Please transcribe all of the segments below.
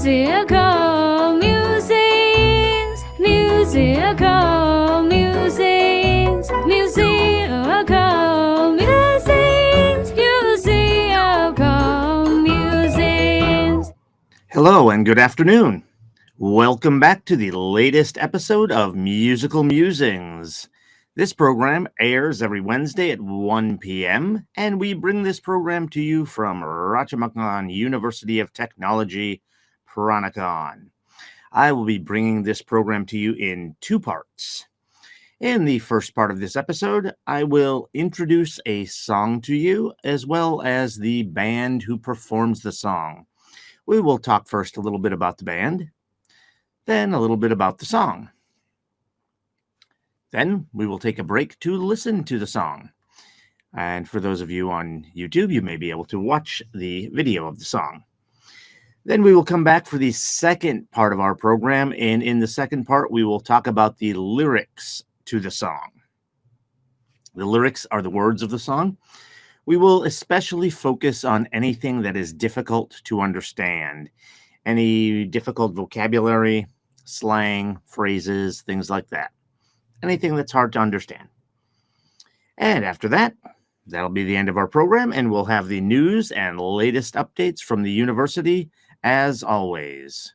Musical musings, musical musings, musical musings, musical musings. Hello and good afternoon. Welcome back to the latest episode of Musical Musings. This program airs every Wednesday at 1 p.m., and we bring this program to you from Ratchamakan University of Technology, Peranakan. I will be bringing this program to you in two parts. In the first part of this episode, I will introduce a song to you, as well as the band who performs the song. We will talk first a little bit about the band, then a little bit about the song. Then we will take a break to listen to the song. And for those of you on YouTube, you may be able to watch the video of the song. Then we will come back for the second part of our program. And in the second part, we will talk about the lyrics to the song. The lyrics are the words of the song. We will especially focus on anything that is difficult to understand. Any difficult vocabulary, slang, phrases, things like that. Anything that's hard to understand. And after that, that'll be the end of our program, and we'll have the news and latest updates from the university as always.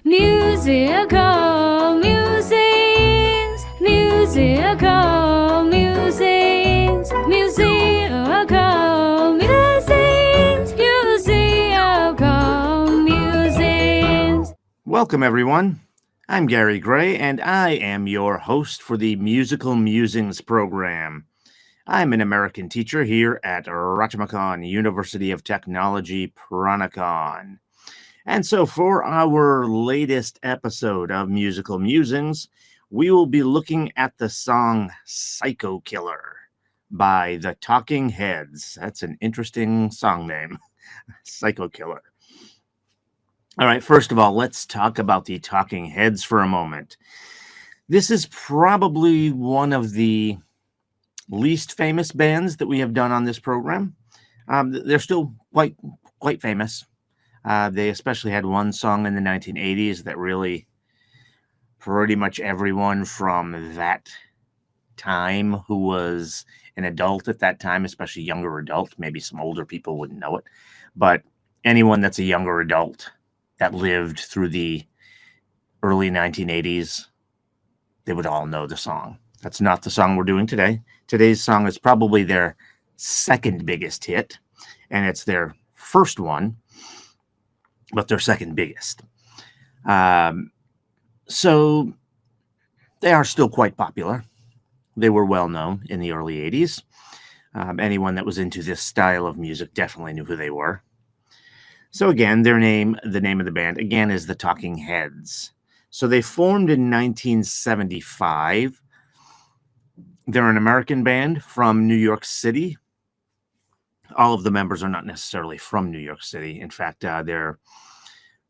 Musical musings, musical musings, musical musings, musical musings. Welcome, everyone. I'm Gary Gray, and I am your host for the Musical Musings program. I'm an American teacher here at Ratchamakan University of Technology, Peranakan. And so for our latest episode of Musical Musings, we will be looking at the song Psycho Killer by the Talking Heads. That's an interesting song name, Psycho Killer. All right, first of all, let's talk about the Talking Heads for a moment. This is probably one of the least famous bands that we have done on this program. They're still quite famous. They especially had one song in the 1980s that really pretty much everyone from that time who was an adult at that time, especially younger adult, maybe some older people wouldn't know it, but anyone that's a younger adult that lived through the early 1980s, they would all know the song. That's not the song we're doing today. Today's song is probably their second biggest hit, and it's their first one, but their second biggest. So they are still quite popular. They were well known in the early 80s. Anyone that was into this style of music definitely knew who they were. So again, the name of the band, again, is the Talking Heads. So they formed in 1975. They're an American band from New York City. All of the members are not necessarily from New York City. In fact, their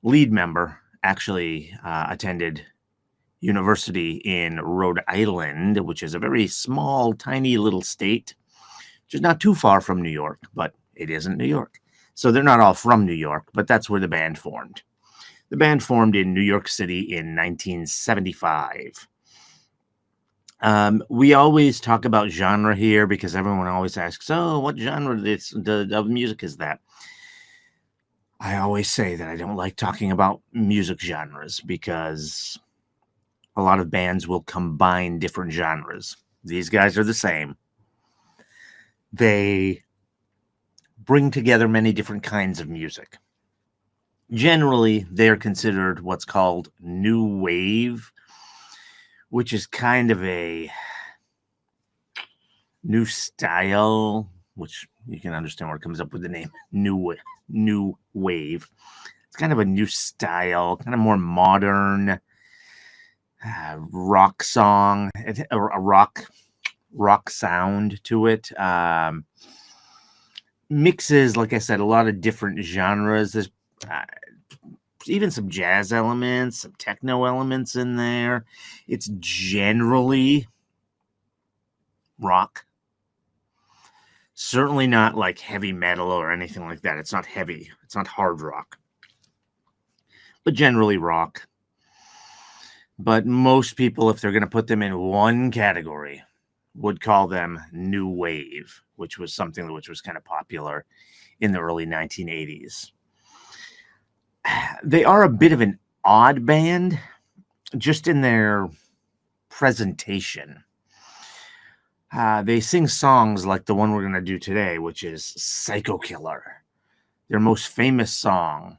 lead member actually attended university in Rhode Island, which is a very small, tiny little state, which is not too far from New York, but it isn't New York. So they're not all from New York, but that's where the band formed. The band formed in New York City in 1975. We always talk about genre here because everyone always asks, oh, what genre of music is that? I always say that I don't like talking about music genres because a lot of bands will combine different genres. These guys are the same. They bring together many different kinds of music. Generally, they are considered what's called new wave, which is kind of a new style, which you can understand where it comes up with the name new wave. It's kind of a new style, kind of more modern rock song, a rock sound to it. Mixes, like I said, a lot of different genres. There's even some jazz elements, some techno elements in there. It's generally rock. Certainly not like heavy metal or anything like that. It's not heavy. It's not hard rock. but generally rock. But most people, if they're going to put them in one category, would call them new wave, which was something which was kind of popular in the early 1980s. They are a bit of an odd band, just in their presentation. They sing songs like the one we're going to do today, which is Psycho Killer. Their most famous song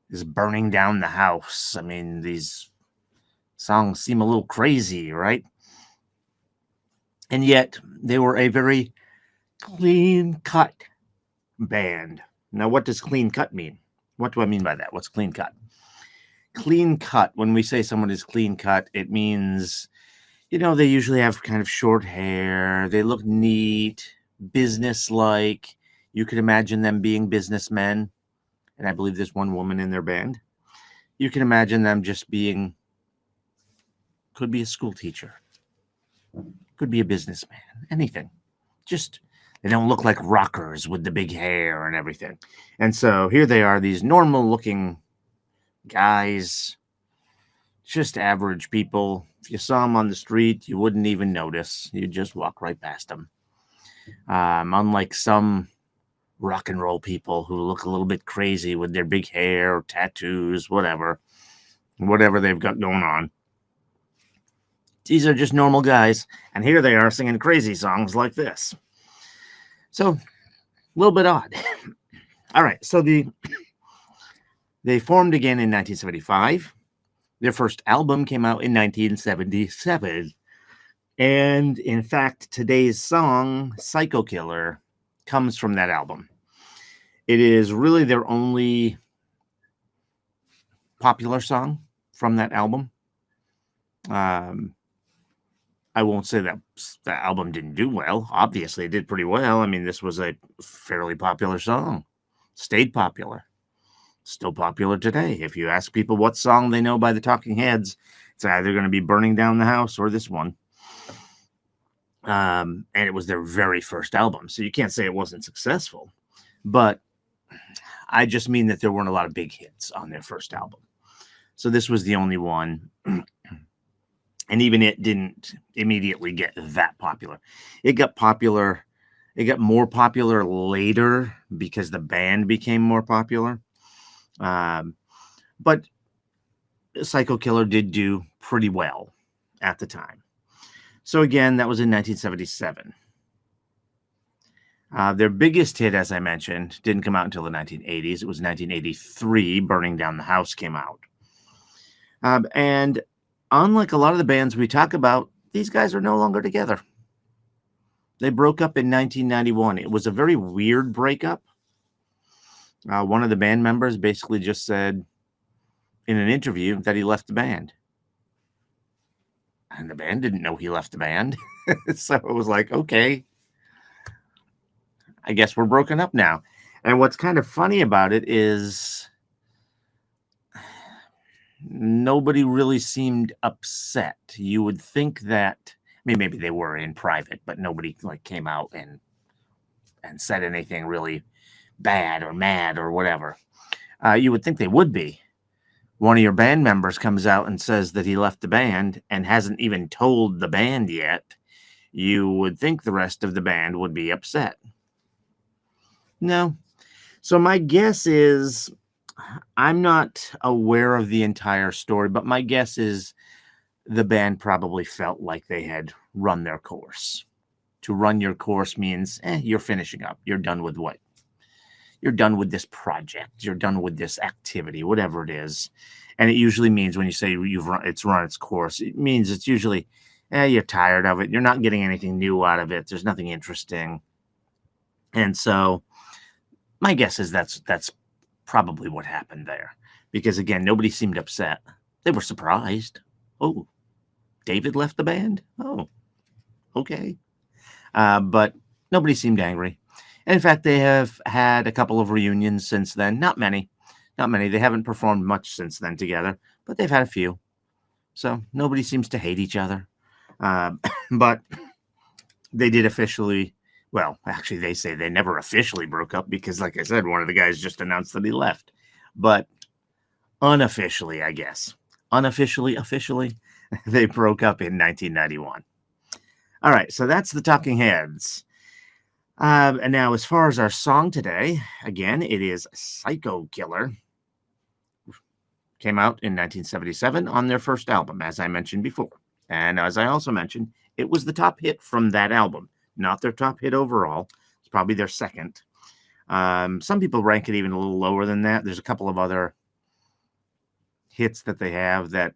is Burning Down the House. I mean, these songs seem a little crazy, right? And yet, they were a very clean-cut band. Now, what does clean cut mean? What do I mean by that? What's clean cut? Clean cut, when we say someone is clean cut, it means, they usually have kind of short hair. They look neat, business-like. You could imagine them being businessmen. And I believe there's one woman in their band. You can imagine them just being, could be a school teacher, could be a businessman, anything. Just, they don't look like rockers with the big hair and everything. And so here they are, these normal-looking guys, just average people. If you saw them on the street, you wouldn't even notice. You'd just walk right past them. Unlike some rock and roll people who look a little bit crazy with their big hair, tattoos, whatever they've got going on. These are just normal guys, and here they are singing crazy songs like this. So, a little bit odd. All right, so they formed again in 1975. Their first album came out in 1977. And in fact, today's song, Psycho Killer, comes from that album. It is really their only popular song from that album. I won't say that the album didn't do well. Obviously, it did pretty well. I mean, this was a fairly popular song. Stayed popular. Still popular today. If you ask people what song they know by the Talking Heads, it's either going to be Burning Down the House or this one. And it was their very first album. So you can't say it wasn't successful. But I just mean that there weren't a lot of big hits on their first album. So this was the only one. And even it didn't immediately get that popular. It got popular. It got more popular later because the band became more popular. But Psycho Killer did do pretty well at the time. So again, that was in 1977. Their biggest hit, as I mentioned, didn't come out until the 1980s. It was 1983, Burning Down the House came out. And unlike a lot of the bands we talk about, these guys are no longer together. They broke up in 1991. It was a very weird breakup. One of the band members basically just said in an interview that he left the band. And the band didn't know he left the band. So it was like, okay, I guess we're broken up now. And what's kind of funny about it is nobody really seemed upset. You would think that, I mean, maybe they were in private, but nobody came out and said anything really bad or mad or whatever. You would think they would be. One of your band members comes out and says that he left the band and hasn't even told the band yet. You would think the rest of the band would be upset. No. So my guess is, I'm not aware of the entire story, but my guess is the band probably felt like they had run their course. To run your course means you're finishing up. You're done with what? You're done with this project. You're done with this activity, whatever it is. And it usually means when you say it's run its course, it means it's usually you're tired of it. You're not getting anything new out of it. There's nothing interesting. And so my guess is that's probably what happened there. Because again, nobody seemed upset. They were surprised. Oh, David left the band? Oh, okay. But nobody seemed angry. And in fact, they have had a couple of reunions since then. Not many. They haven't performed much since then together, but they've had a few. So nobody seems to hate each other. But they did officially, well, actually, they say they never officially broke up because, like I said, one of the guys just announced that he left. But unofficially, I guess. Unofficially, officially, they broke up in 1991. All right, so that's the Talking Heads. And now, as far as our song today, again, it is Psycho Killer. Came out in 1977 on their first album, as I mentioned before. And as I also mentioned, it was the top hit from that album, not their top hit overall. It's probably their second. Some people rank it even a little lower than that. There's a couple of other hits that they have that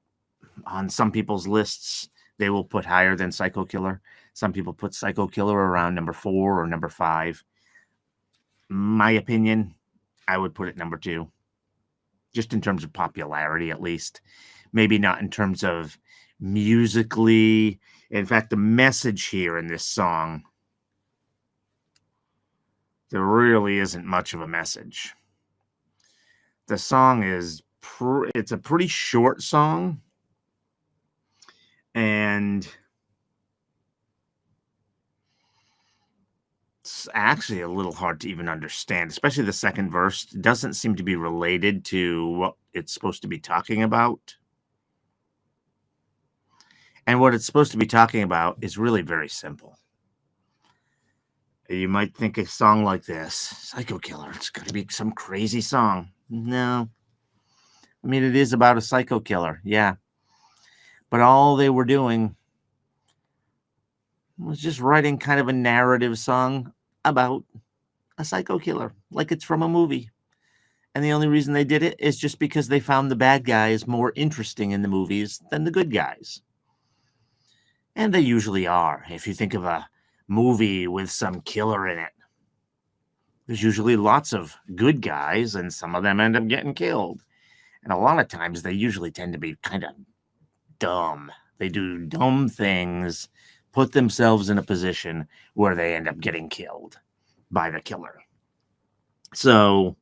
on some people's lists they will put higher than Psycho Killer. Some people put Psycho Killer around number 4 or number 5. My opinion, I would put it number 2, just in terms of popularity, at least. Maybe not in terms of musically. In fact, the message here in this song, there really isn't much of a message. The song is it's a pretty short song, and it's actually a little hard to even understand, especially the second verse. It doesn't seem to be related to what it's supposed to be talking about. And what it's supposed to be talking about is really very simple. You might think a song like this, Psycho Killer, it's going to be some crazy song. No. I mean, it is about a psycho killer, yeah. But all they were doing was just writing kind of a narrative song about a psycho killer, like it's from a movie. And the only reason they did it is just because they found the bad guys more interesting in the movies than the good guys. And they usually are. If you think of a movie with some killer in it, there's usually lots of good guys, and some of them end up getting killed. And a lot of times they usually tend to be kind of dumb. They do dumb things, put themselves in a position where they end up getting killed by the killer. So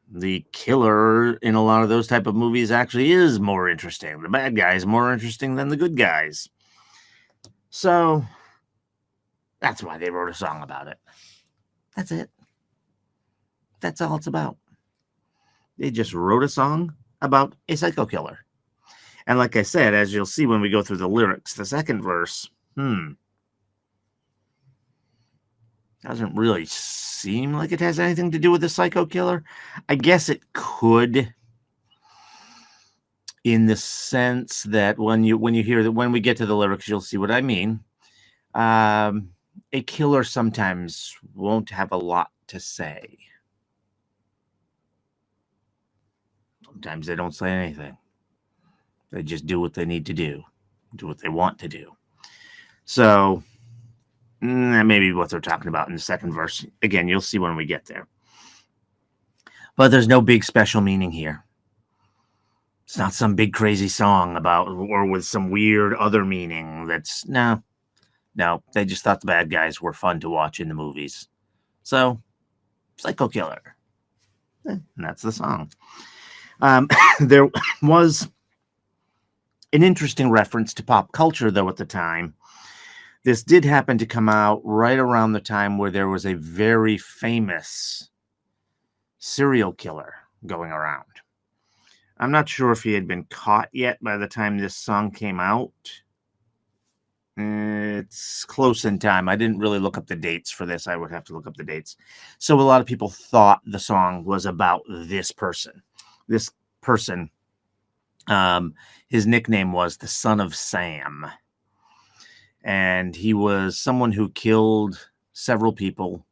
the killer in a lot of those type of movies actually is more interesting. The bad guy is more interesting than the good guys. So that's why they wrote a song about it. That's it. That's all it's about. They just wrote a song about a psycho killer. And like I said, as you'll see when we go through the lyrics, the second verse, doesn't really seem like it has anything to do with the psycho killer. I guess it could, in the sense that when you hear that, when we get to the lyrics, you'll see what I mean. A killer sometimes won't have a lot to say. Sometimes they don't say anything. They just do what they need to do what they want to do. So that may be what they're talking about in the second verse. Again, you'll see when we get there. But there's no big special meaning here. It's not some big crazy song about, or with some weird other meaning. That's no. They just thought the bad guys were fun to watch in the movies. So, Psycho Killer. And that's the song. There was an interesting reference to pop culture, though, at the time. This did happen to come out right around the time where there was a very famous serial killer going around. I'm not sure if he had been caught yet by the time this song came out. It's close in time. I didn't really look up the dates for this. I would have to look up the dates. So a lot of people thought the song was about this person. This person, his nickname was the Son of Sam. And he was someone who killed several people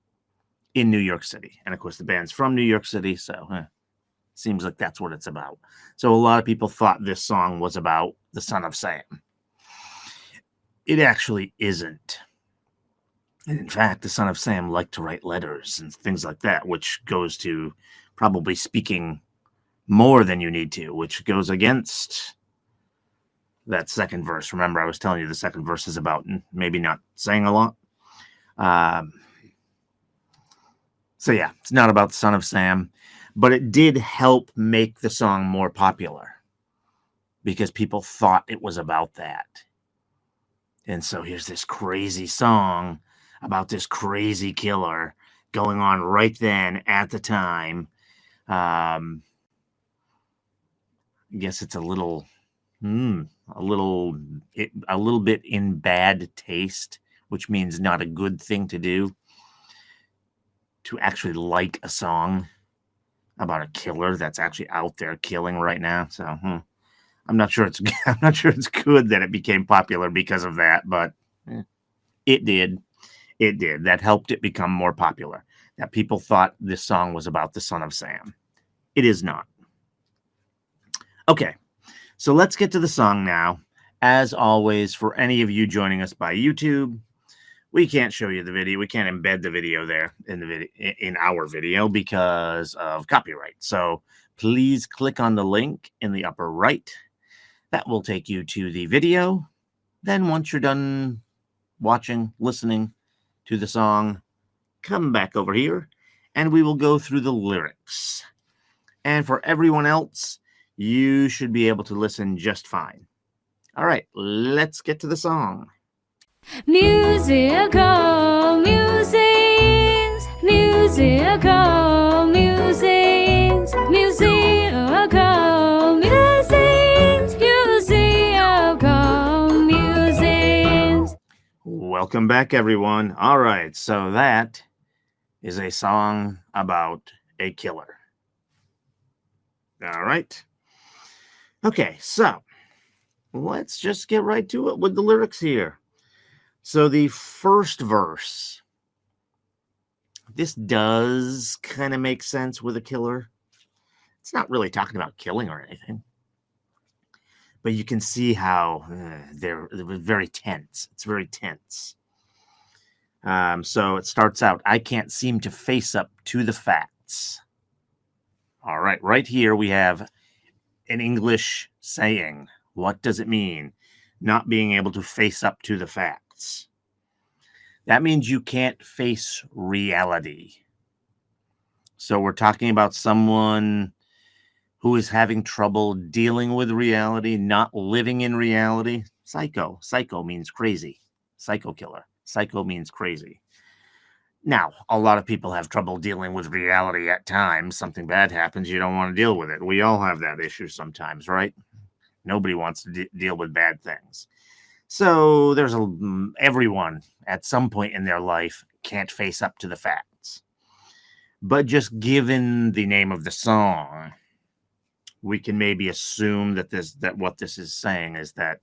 in New York City. And of course, the band's from New York City, so seems like that's what it's about. So a lot of people thought this song was about the Son of Sam. It actually isn't. And in fact, the Son of Sam liked to write letters and things like that, which goes to probably speaking more than you need to, which goes against that second verse. Remember, I was telling you the second verse is about maybe not saying a lot. So yeah, it's not about the Son of Sam, but it did help make the song more popular because people thought it was about that. And so here's this crazy song about this crazy killer going on right then at the time. I guess it's a little bit in bad taste, which means not a good thing to do, to actually like a song about a killer that's actually out there killing right now. So I'm not sure it's good that it became popular because of that, but it did. It did. That helped it become more popular. That people thought this song was about the son of Sam. It is not. Okay, so let's get to the song now. As always, for any of you joining us by YouTube, we can't show you the video. We can't embed the video there in our video because of copyright. So please click on the link in the upper right. That will take you to the video. Then once you're done watching, listening to the song, come back over here and we will go through the lyrics. And for everyone else, you should be able to listen just fine. All right, let's get to the song. Musical musings, musical musings, musical musings, musical musings. Welcome back, everyone. All right, so that is a song about a killer. All right. Okay, so let's just get right to it with the lyrics here. So the first verse, this does kind of make sense with a killer. It's not really talking about killing or anything, but you can see how they're very tense. It's very tense. So it starts out, I can't seem to face up to the facts. All right, right here we have an English saying. What does it mean? Not being able to face up to the facts. That means you can't face reality. So we're talking about someone who is having trouble dealing with reality, not living in reality. Psycho. Psycho means crazy. Psycho killer. Psycho means crazy. Now, a lot of people have trouble dealing with reality at times. Something bad happens, you don't want to deal with it. We all have that issue sometimes, right? Nobody wants to deal with bad things. So there's everyone at some point in their life can't face up to the facts. But just given the name of the song, we can maybe assume that what this is saying is that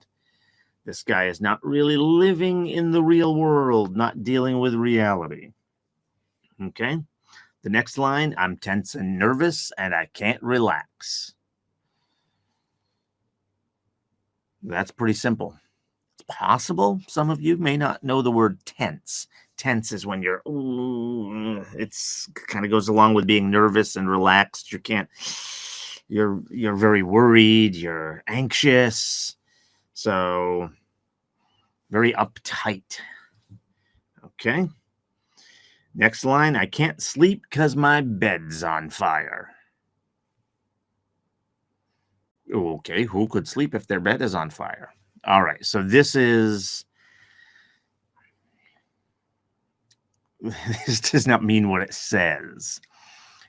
this guy is not really living in the real world, not dealing with reality. Okay. The next line, I'm tense and nervous and I can't relax. That's pretty simple. It's possible some of you may not know the word tense. Tense is when you're, it's kind of goes along with being nervous and relaxed. You're very worried, you're anxious. So very uptight. Okay. Next line, I can't sleep because my bed's on fire. Okay, who could sleep if their bed is on fire? All right, so this does not mean what it says.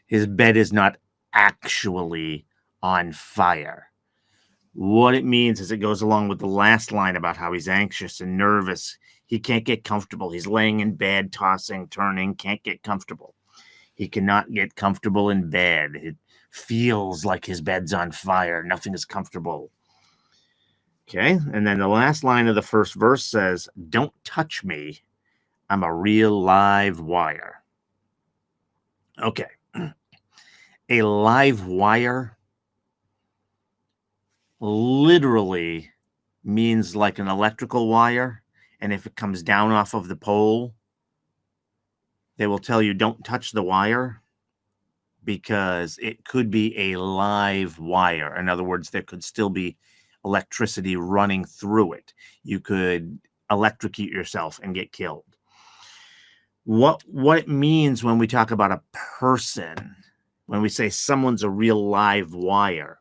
His bed is not actually on fire. What it means is it goes along with the last line about how he's anxious and nervous. He can't get comfortable. He's laying in bed, tossing, turning, can't get comfortable. He cannot get comfortable in bed. It feels like his bed's on fire. Nothing is comfortable. Okay, and then the last line of the first verse says, don't touch me. I'm a real live wire. Okay. A live wire literally means like an electrical wire. And if it comes down off of the pole, they will tell you don't touch the wire because it could be a live wire. In other words, there could still be electricity running through it. You could electrocute yourself and get killed. What it means when we talk about a person, when we say someone's a real live wire,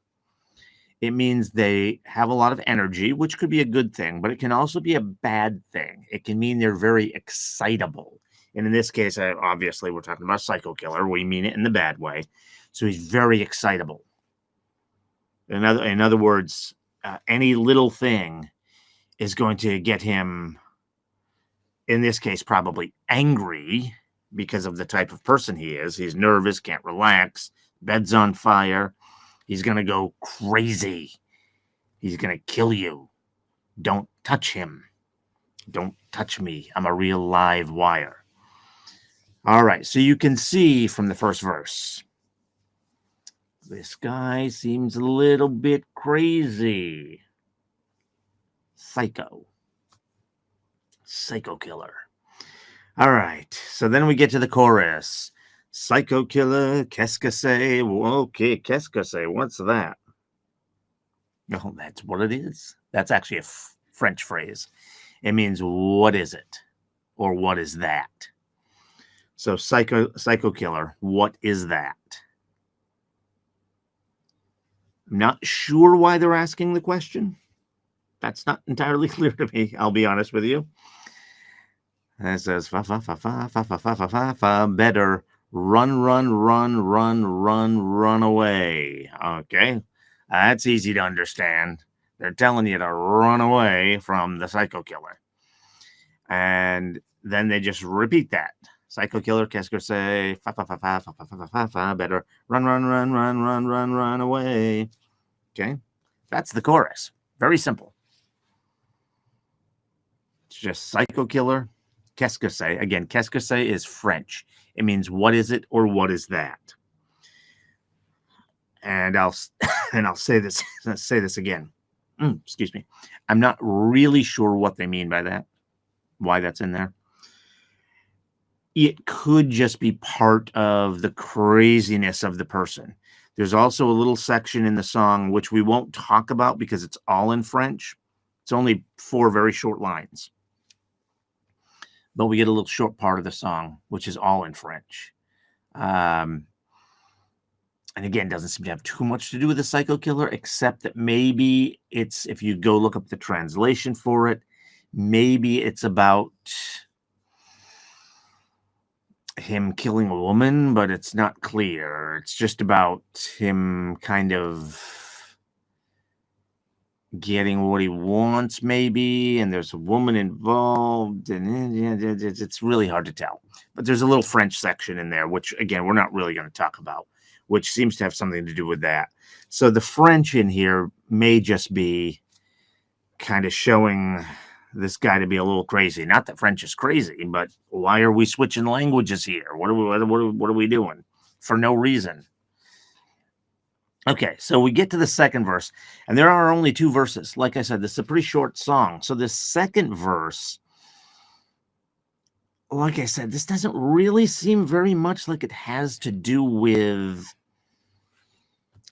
it means they have a lot of energy, which could be a good thing, but it can also be a bad thing. It can mean they're very excitable. And in this case, obviously, we're talking about a psycho killer. We mean it in the bad way. So he's very excitable. In other words, any little thing is going to get him, in this case, probably angry because of the type of person he is. He's nervous, can't relax, bed's on fire. He's going to go crazy. He's going to kill you. Don't touch him. Don't touch me. I'm a real live wire. All right, so you can see from the first verse, this guy seems a little bit crazy. Psycho killer. All right, so then we get to the chorus. Psycho killer, qu'est-ce que c'est? Okay, qu'est-ce que c'est? What's that? Oh, that's what it is. That's actually a French phrase. It means, what is it? Or what is that? So psycho killer, what is that? I'm not sure why they're asking the question. That's not entirely clear to me, I'll be honest with you. And it says, fa, fa, fa, fa, fa, fa, fa, fa, fa, fa, better run, run, run, run, run, run away. Okay, that's easy to understand. They're telling you to run away from the psycho killer. And then they just repeat that. Psycho killer, qu'est-ce que c'est? Fa, fa, fa, fa, fa, fa, fa, fa, fa, better run, run, run, run, run, run, run away. Okay, that's the chorus. Very simple. It's just psycho killer, qu'est-ce que c'est? Again, qu'est-ce que c'est is French. It means what is it or what is that? And I'll say this again. Excuse me. I'm not really sure what they mean by that. Why that's in there. It could just be part of the craziness of the person. There's also a little section in the song which we won't talk about because it's all in French. It's only 4 very short lines. But we get a little short part of the song, which is all in French. And again, doesn't seem to have too much to do with the psycho killer, except that maybe it's, if you go look up the translation for it, maybe it's about him killing a woman, but it's not clear. It's just about him kind of getting what he wants, maybe, and there's a woman involved, and it's really hard to tell. But there's a little French section in there, which, again, we're not really going to talk about, which seems to have something to do with that. So the French in here may just be kind of showing this guy to be a little crazy. Not that French is crazy, but why are we switching languages here? What are we doing for no reason? Okay, so we get to the second verse, and there are only 2 verses. Like I said, this is a pretty short song. So the second verse, like I said, this doesn't really seem very much like it has to do with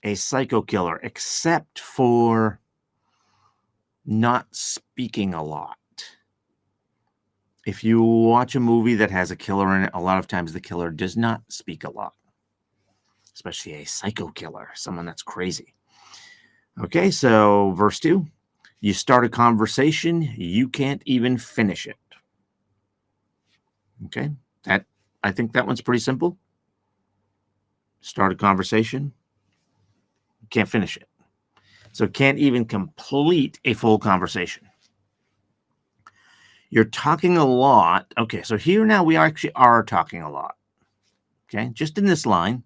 a psycho killer, except for not speaking a lot. If you watch a movie that has a killer in it, a lot of times the killer does not speak a lot, especially a psycho killer, someone that's crazy. Okay, so verse 2, you start a conversation, you can't even finish it. Okay, I think that one's pretty simple. Start a conversation, can't finish it. So can't even complete a full conversation. You're talking a lot. Okay, so here now we actually are talking a lot. Okay, just in this line.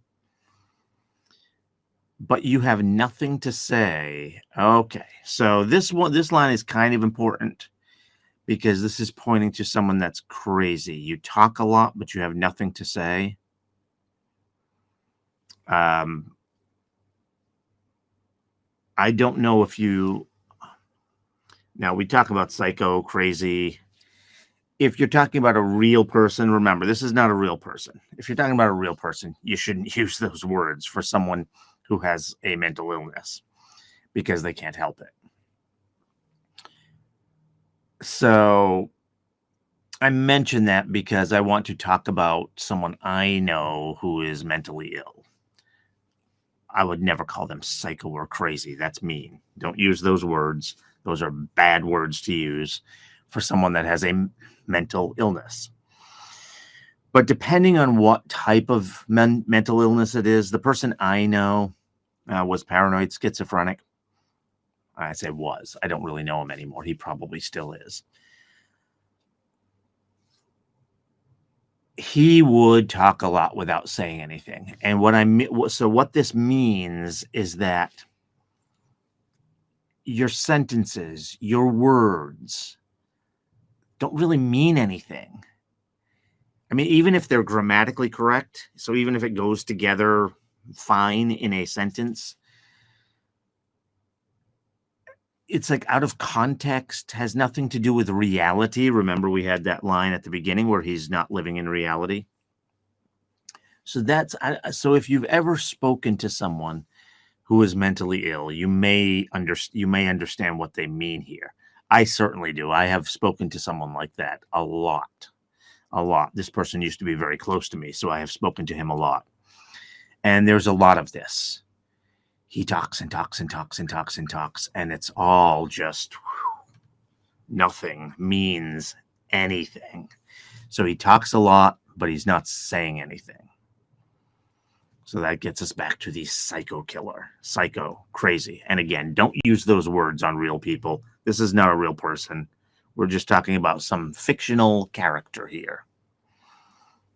But you have nothing to say. Okay, so this line is kind of important because this is pointing to someone that's crazy. You talk a lot, but you have nothing to say. I don't know if you... Now, we talk about psycho, crazy. If you're talking about a real person, remember, this is not a real person. If you're talking about a real person, you shouldn't use those words for someone who has a mental illness because they can't help it. So I mention that because I want to talk about someone I know who is mentally ill. I would never call them psycho or crazy. That's mean. Don't use those words. Those are bad words to use for someone that has a mental illness. But depending on what type of mental illness it is, the person I know was paranoid schizophrenic. I say was. I don't really know him anymore. He probably still is. He would talk a lot without saying anything. And what this means is that your sentences, your words don't really mean anything. I mean, even if they're grammatically correct, so even if it goes together fine in a sentence, it's like out of context, has nothing to do with reality. Remember, we had that line at the beginning where he's not living in reality. So so if you've ever spoken to someone who is mentally ill, you may understand what they mean here. I certainly do. I have spoken to someone like that a lot. This person used to be very close to me, so I have spoken to him a lot. And there's a lot of this. He talks and talks and talks and talks and talks, and it's all just nothing means anything. So he talks a lot, but he's not saying anything. So that gets us back to the psycho killer. Psycho, crazy. And again, don't use those words on real people. This is not a real person. We're just talking about some fictional character here.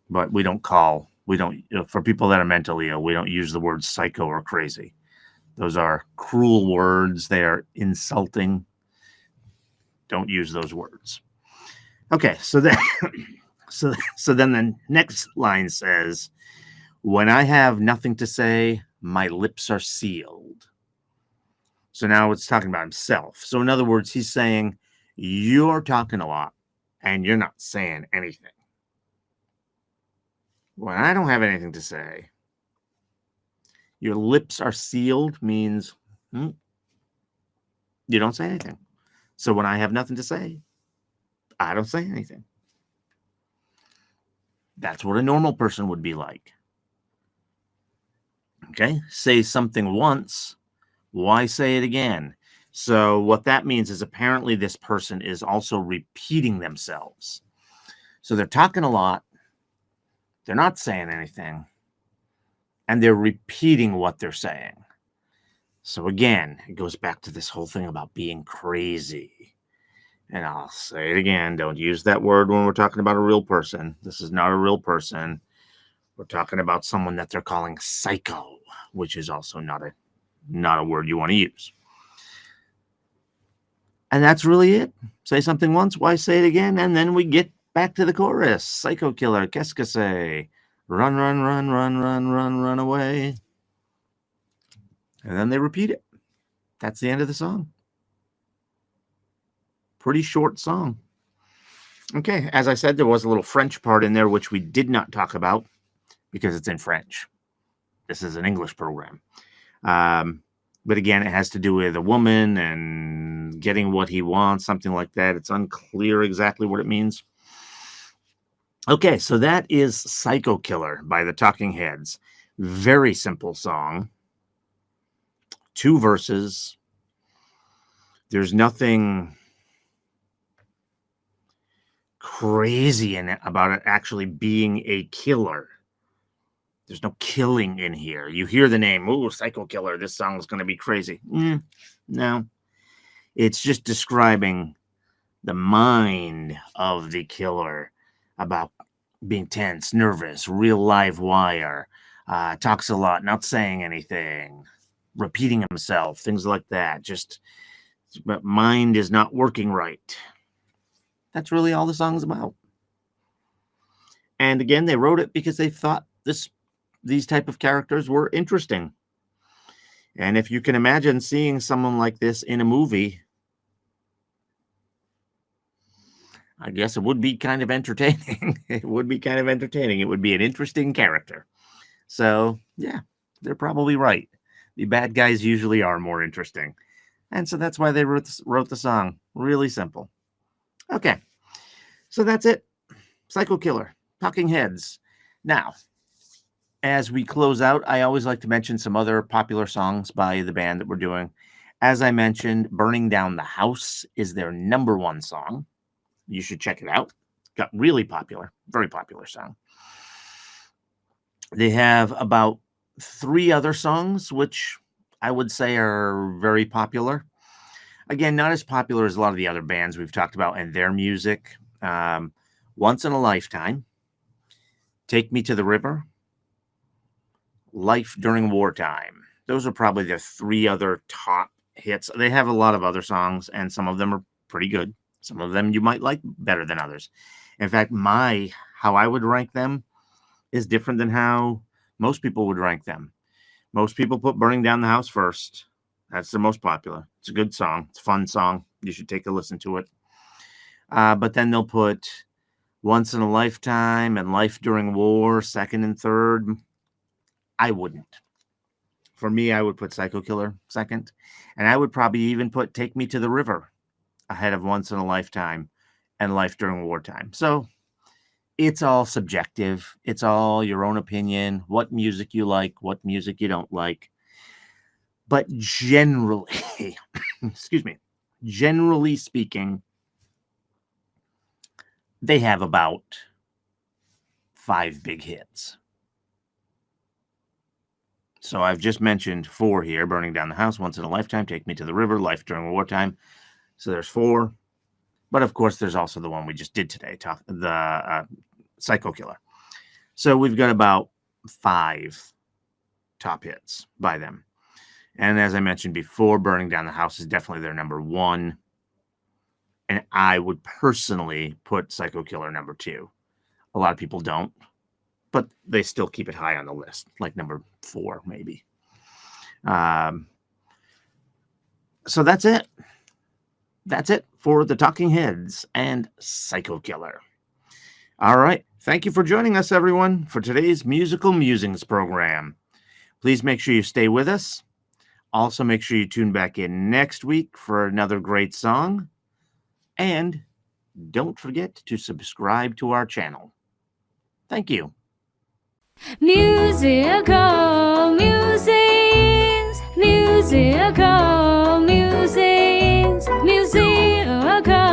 But for people that are mentally ill, we don't use the words psycho or crazy. Those are cruel words. They are insulting. Don't use those words. Okay, so then the next line says, when I have nothing to say, my lips are sealed. So now it's talking about himself. So in other words, he's saying, you're talking a lot and you're not saying anything. When I don't have anything to say, your lips are sealed means you don't say anything. So when I have nothing to say, I don't say anything. That's what a normal person would be like. Okay, say something once, why say it again? So what that means is apparently this person is also repeating themselves. So they're talking a lot, they're not saying anything, and they're repeating what they're saying. So again, it goes back to this whole thing about being crazy. And I'll say it again, don't use that word when we're talking about a real person. This is not a real person. We're talking about someone that they're calling psycho, which is also not a word you want to use. And that's really it. Say something once, why say it again? And then we get back to the chorus. Psycho killer, qu'est-ce que c'est? Run, run, run, run, run, run, run away. And then they repeat it. That's the end of the song. Pretty short song. Okay, as I said, there was a little French part in there, which we did not talk about because it's in French. This is an English program. But again, it has to do with a woman and getting what he wants, something like that. It's unclear exactly what it means. Okay, so that is Psycho Killer by the Talking Heads. Very simple song. 2 verses. There's nothing crazy in it about it actually being a killer. There's no killing in here. You hear the name, ooh, Psycho Killer, this song is going to be crazy. No. It's just describing the mind of the killer about being tense, nervous, real live wire, talks a lot, not saying anything, repeating himself, things like that. But mind is not working right. That's really all the song's about. And again, they wrote it because they thought these type of characters were interesting. And if you can imagine seeing someone like this in a movie, I guess it would be kind of entertaining. It would be kind of entertaining. It would be an interesting character. So, yeah, they're probably right. The bad guys usually are more interesting. And so that's why they wrote the song. Really simple. Okay, so that's it. Psycho Killer, Talking Heads. Now, as we close out, I always like to mention some other popular songs by the band that we're doing. As I mentioned, Burning Down the House is their #1 song. You should check it out. Got really popular, very popular song. They have about 3 other songs, which I would say are very popular. Again, not as popular as a lot of the other bands we've talked about and their music. Once in a Lifetime, Take Me to the River, Life During Wartime. Those are probably the three other top hits. They have a lot of other songs, and some of them are pretty good. Some of them you might like better than others. In fact, how I would rank them is different than how most people would rank them. Most people put Burning Down the House first. That's the most popular. It's a good song. It's a fun song. You should take a listen to it. But then they'll put Once in a Lifetime and Life During War second and third. I wouldn't. For me, I would put Psycho Killer second. And I would probably even put Take Me to the River ahead of Once in a Lifetime and Life During Wartime. So it's all subjective. It's all your own opinion, what music you like, what music you don't like. But generally, generally speaking, they have about 5 big hits. So I've just mentioned 4 here: Burning Down the House, Once in a Lifetime, Take Me to the River, Life During Wartime. So there's 4. But of course, there's also the one we just did today, the Psycho Killer. So we've got about 5 top hits by them. And as I mentioned before, Burning Down the House is definitely their number 1. And I would personally put Psycho Killer number 2. A lot of people don't, but they still keep it high on the list, like number 4, maybe. So that's it. That's it for the Talking Heads and Psycho Killer. All right. Thank you for joining us, everyone, for today's Musical Musings program. Please make sure you stay with us. Also, make sure you tune back in next week for another great song. And don't forget to subscribe to our channel. Thank you. Musical musings, musical musings, musical